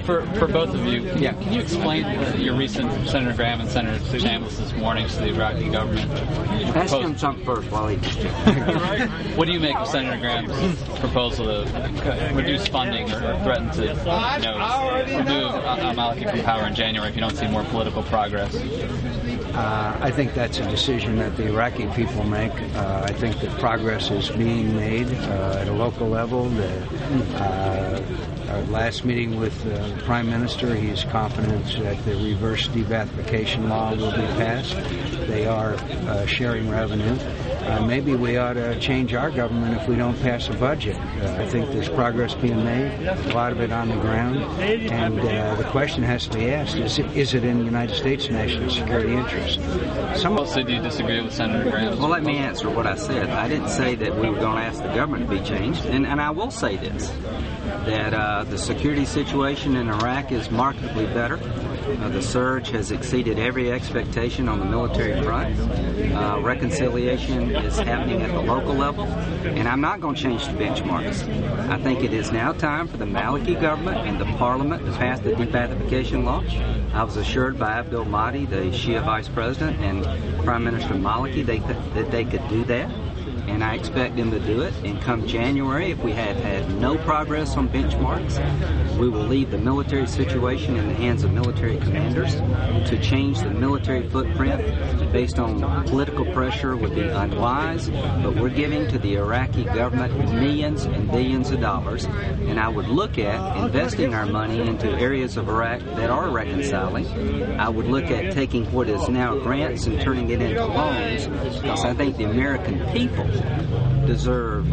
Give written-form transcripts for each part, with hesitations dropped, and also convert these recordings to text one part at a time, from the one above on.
For both of you, can you explain your recent Senator Graham and Senator Chambliss's warnings to the Iraqi government? Ask him something first while he just What do you make of Senator Graham's proposal to reduce funding or threaten to remove al-Maliki from power in January if you don't see more political progress? I think that's a decision that the Iraqi people make. I think that progress is being made at a local level. Our last meeting with the Prime Minister, he's confident that the reverse de-Ba'athification law will be passed. They are sharing revenue. Maybe we ought to change our government if we don't pass a budget. I think there's progress being made, a lot of it on the ground, and the question has to be asked, is it in the United States' national security interest? So do you disagree with Senator Graham? Well, let me answer what I said. I didn't say that we were going to ask the government to be changed, and I will say this, that the security situation in Iraq is markedly better. The surge has exceeded every expectation on the military front. Reconciliation is happening at the local level, and I'm not going to change the benchmarks. I think it is now time for the Maliki government and the parliament to pass the de-Ba'athification law. I was assured by Abdul Mahdi, the Shia vice president, and Prime Minister Maliki that they could do that. And I expect them to do it. And come January, if we have had no progress on benchmarks, we will leave the military situation in the hands of military commanders. To change the military footprint based on political pressure would be unwise, but we're giving to the Iraqi government millions and billions of dollars, and I would look at investing our money into areas of Iraq that are reconciling. I would look at taking what is now grants and turning it into loans, because I think the American people deserve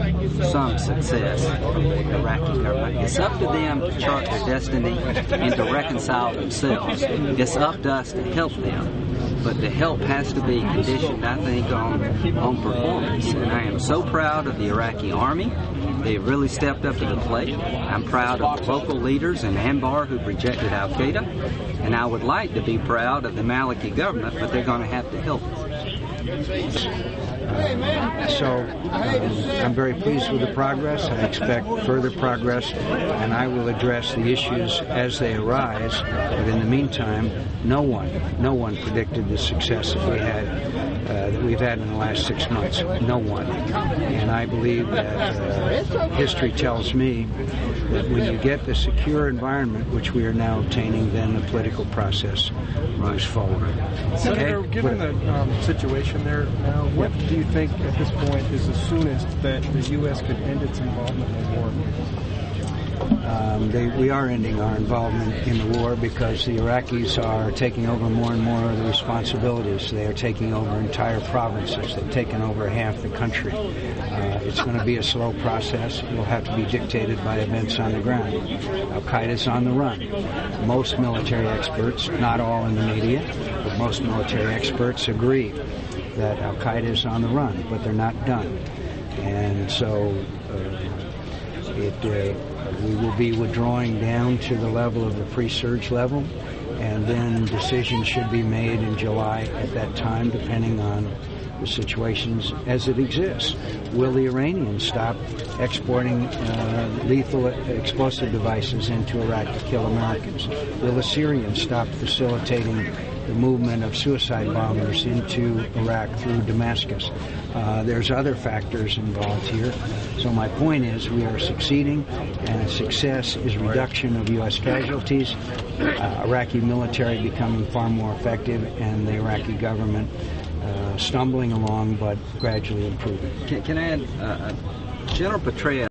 some success from the Iraqi government. It's up to them to chart their destiny and to reconcile themselves. It's up to us to help them. But the help has to be conditioned, I think, on performance. And I am so proud of the Iraqi army. They've really stepped up to the plate. I'm proud of the local leaders in Anbar who've rejected al-Qaeda. And I would like to be proud of the Maliki government, but they're going to have to help us. I'm very pleased with the progress. I expect further progress, and I will address the issues as they arise. But in the meantime, no one predicted the success that we've had in the last 6 months. No one. And I believe that history tells me that when you get the secure environment, which we are now obtaining, then the political process moves forward. Senator, given the situation there now, what do you think at this point is the soonest that the U.S. could end its involvement in the war? We are ending our involvement in the war because the Iraqis are taking over more and more of the responsibilities. They are taking over entire provinces. They've taken over half the country. It's going to be a slow process. It will have to be dictated by events on the ground. Al-Qaeda's on the run. Most military experts, not all in the media, but most military experts agree that Al-Qaeda is on the run, but they're not done. And so we will be withdrawing down to the level of the pre-surge level, and then decisions should be made in July at that time, depending on the situations as it exists. Will the Iranians stop exporting lethal explosive devices into Iraq to kill Americans? Will the Syrians stop facilitating the movement of suicide bombers into Iraq through Damascus? There's other factors involved here. So my point is we are succeeding, and success is reduction of U.S. casualties, Iraqi military becoming far more effective, and the Iraqi government stumbling along but gradually improving. Can I add, General Petraeus